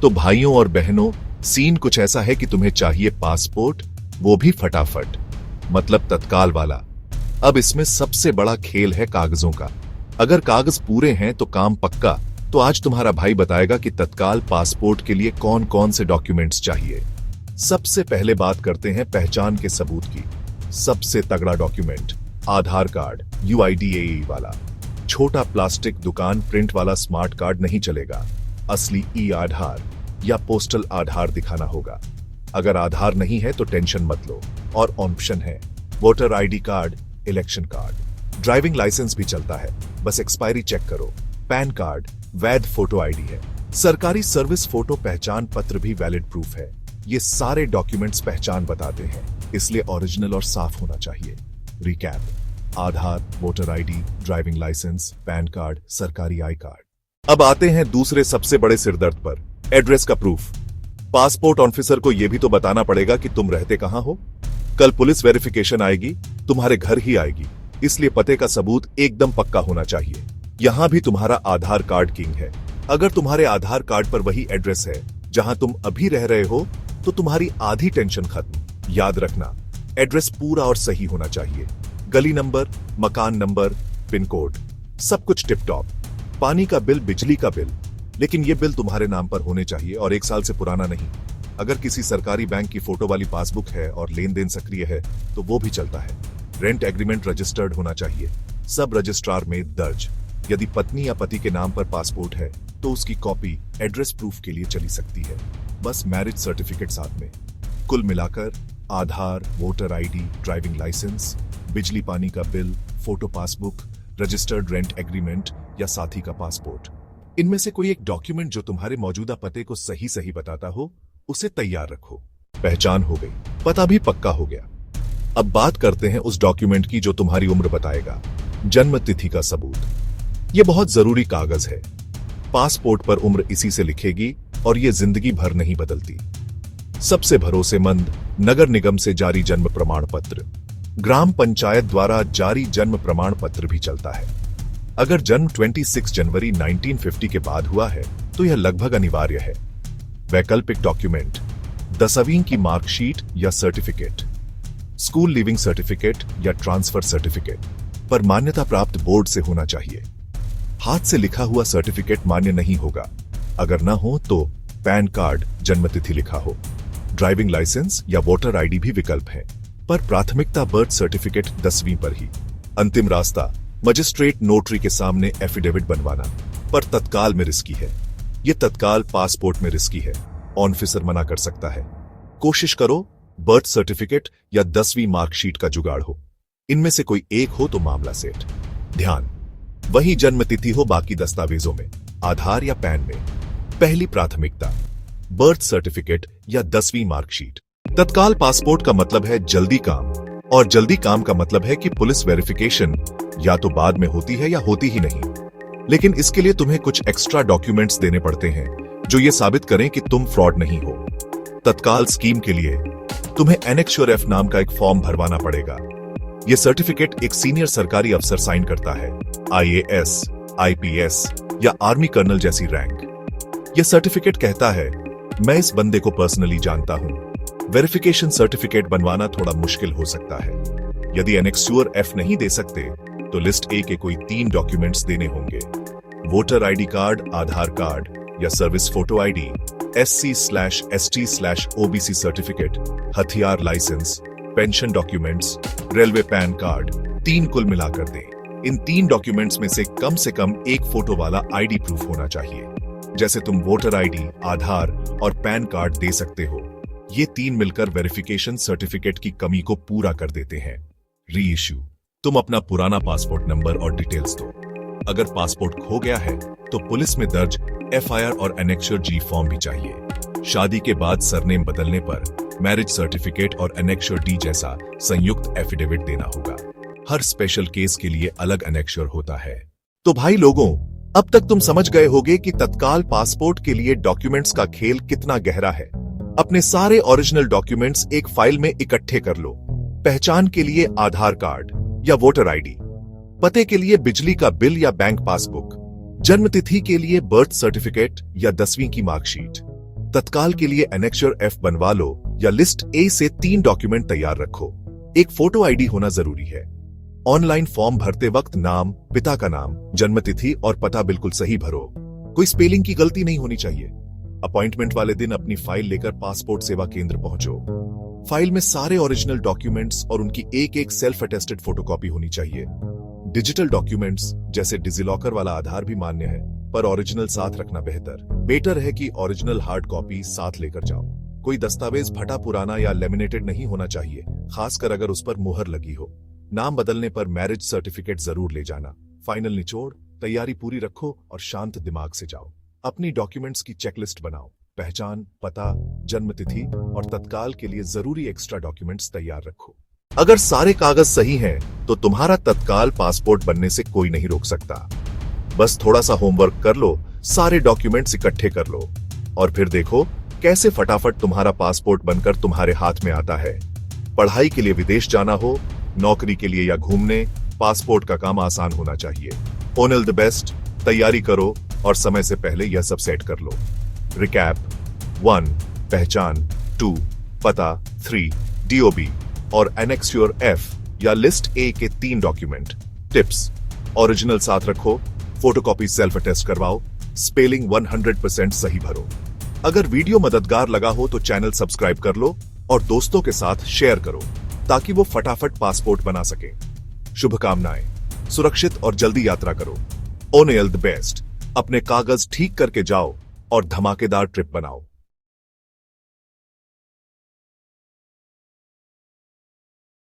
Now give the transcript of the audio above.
तो भाइयों और बहनों, सीन कुछ ऐसा है कि तुम्हें चाहिए पासपोर्ट, वो भी फटाफट, मतलब तत्काल वाला। अब इसमें सबसे बड़ा खेल है कागजों का। अगर कागज पूरे हैं तो काम पक्का। तो आज तुम्हारा भाई बताएगा कि तत्काल पासपोर्ट के लिए कौन कौन से डॉक्यूमेंट्स चाहिए। सबसे पहले बात करते हैं पहचान के सबूत की। सबसे तगड़ा डॉक्यूमेंट आधार कार्ड, यूआईडीएई वाला। छोटा प्लास्टिक दुकान प्रिंट वाला स्मार्ट कार्ड नहीं चलेगा, असली ई आधार या पोस्टल आधार दिखाना होगा। अगर आधार नहीं है तो टेंशन मत लो, और ऑप्शन है voter ID card, election card, driving licence भी चलता है, बस एक्सपायरी चेक करो। पैन कार्ड वैध फोटो आईडी है, सरकारी सर्विस फोटो पहचान पत्र भी वैलिड प्रूफ है। ये सारे डॉक्यूमेंट्स पहचान बताते हैं, इसलिए ओरिजिनल और साफ होना चाहिए। Recap: Aadhaar, voter ID, driving licence, PAN card, सरकारी आई कार्ड। अब आते हैं दूसरे सबसे बड़े सिरदर्द पर, एड्रेस का प्रूफ। पासपोर्ट ऑफिसर को यह भी तो बताना पड़ेगा कि तुम रहते कहां हो। कल पुलिस वेरिफिकेशन आएगी, तुम्हारे घर ही आएगी, इसलिए पते का सबूत एकदम पक्का होना चाहिए। यहां भी तुम्हारा आधार कार्ड किंग है। अगर तुम्हारे आधार कार्ड पर वही एड्रेस है जहां तुम अभी रह रहे हो तो तुम्हारी आधी टेंशन खत्म। याद रखना, एड्रेस पूरा और सही होना चाहिए। गली नंबर, मकान नंबर, पिन कोड, सब कुछ टिप टॉप। पानी का बिल, बिजली का बिल, लेकिन ये बिल तुम्हारे नाम पर होने चाहिए और 1 साल से पुराना नहीं। अगर किसी सरकारी बैंक की फोटो वाली पासबुक है और लेन देन सक्रिय है तो वो भी चलता है। रेंट एग्रीमेंट रजिस्टर्ड होना चाहिए, सब रजिस्ट्रार में दर्ज। यदि पत्नी या पति के नाम पर पासपोर्ट है तो उसकी कॉपी एड्रेस प्रूफ के लिए चली सकती है, बस मैरिज सर्टिफिकेट साथ में। कुल मिलाकर आधार, वोटर आईडी, ड्राइविंग लाइसेंस, बिजली पानी का bill, photo passbook, registered rent agreement या साथी का पासपोर्ट, इनमें से कोई एक डॉक्यूमेंट जो तुम्हारे मौजूदा पते को सही सही बताता हो, उसे तैयार रखो। पहचान हो गई, पता भी पक्का हो गया। अब बात करते हैं उस डॉक्यूमेंट की जो तुम्हारी उम्र बताएगा। जन्म तिथि का सबूत, यह बहुत जरूरी कागज है। पासपोर्ट पर उम्र इसी से लिखेगी और यह जिंदगी भर नहीं बदलती। सबसे भरोसेमंद नगर निगम से जारी जन्म प्रमाण पत्र, ग्राम पंचायत द्वारा जारी जन्म प्रमाण पत्र भी चलता है। अगर जन्म 26 जनवरी 1950 के बाद हुआ है तो यह लगभग अनिवार्य है। वैकल्पिक डॉक्यूमेंट 10वीं की मार्कशीट या सर्टिफिकेट, स्कूल लिविंग सर्टिफिकेट या ट्रांसफर सर्टिफिकेट पर मान्यता प्राप्त बोर्ड से होना चाहिए। हाथ से लिखा हुआ सर्टिफिकेट मान्य नहीं होगा। अगर ना हो तो पैन कार्ड, जन्मतिथि लिखा हो। ड्राइविंग लाइसेंस या वोटर आईडी भी विकल्प है, पर प्राथमिकता बर्थ सर्टिफिकेट 10वीं पर ही। अंतिम रास्ता मजिस्ट्रेट नोटरी के सामने एफिडेविट बनवाना, पर तत्काल में रिस्की है। यह तत्काल पासपोर्ट में रिस्की है, ऑफिसर मना कर सकता है। कोशिश करो बर्थ सर्टिफिकेट या 10वीं मार्कशीट का जुगाड़ हो, इनमें से कोई एक हो तो मामला सेट। ध्यान, वही जन्म तिथि हो बाकी दस्तावेजों में, आधार या पैन में। पहली प्राथमिकता बर्थ सर्टिफिकेट या 10वीं मार्कशीट। तत्काल पासपोर्ट का मतलब है जल्दी काम, और जल्दी काम का मतलब है कि पुलिस वेरिफिकेशन या तो बाद में होती है या होती ही नहीं। लेकिन इसके लिए तुम्हें कुछ एक्स्ट्रा डॉक्यूमेंट्स देने पड़ते हैं जो ये साबित करें कि तुम फ्रॉड नहीं हो। तत्काल स्कीम के लिए तुम्हें एनेक्श्योर एफ नाम का एक फॉर्म भरवाना पड़ेगा। यह सर्टिफिकेट एक सीनियर सरकारी अफसर साइन करता है, आईएएस, आईपीएस या आर्मी कर्नल जैसी रैंक। यह सर्टिफिकेट कहता है मैं इस बंदे को पर्सनली जानता हूं। वेरिफिकेशन सर्टिफिकेट बनवाना थोड़ा मुश्किल हो सकता है। यदि एनेक्श्योर एफ नहीं दे सकते तो लिस्ट ए के कोई 3 डॉक्यूमेंट्स देने होंगे: voter ID card, Aadhaar card या service photo ID, SC/ST/OBC certificate, हथियार licence, pension documents, railway PAN card. 3 कुल मिलाकर दे। इन 3 डॉक्यूमेंट्स में से कम एक फोटो वाला आईडी प्रूफ होना चाहिए। जैसे तुम वोटर आईडी, आधार और पैन कार्ड दे सकते हो। ये 3 मिलकर वेरिफिकेशन सर्टिफिकेट की कमी को पूरा कर देते हैं। री इश्यू, तुम अपना पुराना पासपोर्ट नंबर और डिटेल्स दो। अगर पासपोर्ट खो गया है तो पुलिस में दर्ज एफआईआर और एनेक्श्योर जी फॉर्म भी चाहिए। शादी के बाद सरनेम बदलने पर मैरिज सर्टिफिकेट और एनेक्श्योर डी जैसा संयुक्त एफिडेविट देना होगा। हर स्पेशल केस के लिए अलग एनेक्श्योर होता है। तो भाई लोगों, अब तक तुम समझ गए होगे कि तत्काल पासपोर्ट के लिए डॉक्यूमेंट्स का खेल कितना गहरा है। अपने सारे ओरिजिनल डॉक्यूमेंट्स एक फाइल में इकट्ठे कर लो। पहचान के लिए आधार कार्ड या वोटर आईडी, पते के लिए बिजली का बिल या बैंक पासबुक, जन्मतिथि के लिए बर्थ सर्टिफिकेट या 10वीं की मार्कशीट, तत्काल के लिए एनेक्चर F बनवा लो या लिस्ट A से 3 डॉक्यूमेंट तैयार रखो। एक फोटो आईडी होना जरूरी है। ऑनलाइन फॉर्म भरते वक्त नाम, पिता का नाम, जन्मतिथि और पता बिल्कुल सही भरो। कोई स्पेलिंग की गलती नहीं होनी चाहिए। अपॉइंटमेंट वाले दिन अपनी फाइल लेकर पासपोर्ट सेवा केंद्र पहुंचो। फाइल में सारे ओरिजिनल डॉक्यूमेंट्स और उनकी एक एक सेल्फ अटेस्टेड फोटोकॉपी होनी चाहिए। डिजिटल डॉक्यूमेंट्स जैसे डिजिलॉकर वाला आधार भी मान्य है, पर ओरिजिनल साथ रखना बेटर है कि ओरिजिनल हार्ड कॉपी साथ लेकर जाओ। कोई दस्तावेज फटा पुराना या लेमिनेटेड नहीं होना चाहिए, खासकर अगर उस पर मुहर लगी हो। नाम बदलने पर मैरिज सर्टिफिकेट जरूर ले जाना। फाइनल निचोड़, तैयारी पूरी रखो और शांत दिमाग से जाओ। अपनी डॉक्यूमेंट्स की चेकलिस्ट बनाओ। पहचान, पता, जन्मतिथि और तत्काल के लिए जरूरी एक्स्ट्रा डॉक्यूमेंट्स तैयार रखो। अगर सारे कागज सही हैं, तो तुम्हारा तत्काल पासपोर्ट बनने से कोई नहीं रोक सकता। बस थोड़ा सा होमवर्क कर लो, सारे डॉक्यूमेंट्स इकट्ठे कर लो और फिर देखो कैसे फटाफट तुम्हारा पासपोर्ट बनकर तुम्हारे हाथ में आता है। पढ़ाई के लिए विदेश जाना हो, नौकरी के लिए या घूमने, पासपोर्ट का काम आसान होना चाहिए। ऑल द बेस्ट, तैयारी करो और समय से पहले यह सब सेट कर लो। रिकैप: 1. पहचान, 2. पता, 3. DOB और एनेक्स्योर F या लिस्ट A के 3 डॉक्यूमेंट। टिप्स: ओरिजिनल साथ रखो, फोटोकॉपी सेल्फ अटेस्ट करवाओ, स्पेलिंग 100% सही भरो। अगर वीडियो मददगार लगा हो तो चैनल सब्सक्राइब कर लो और दोस्तों के साथ शेयर करो ताकि वो फटाफट पासपोर्ट बना सके। शुभकामनाएं, सुरक्षित और जल्दी यात्रा करो। ऑल द बेस्ट, अपने कागज ठीक करके जाओ और धमाकेदार ट्रिप बनाओ।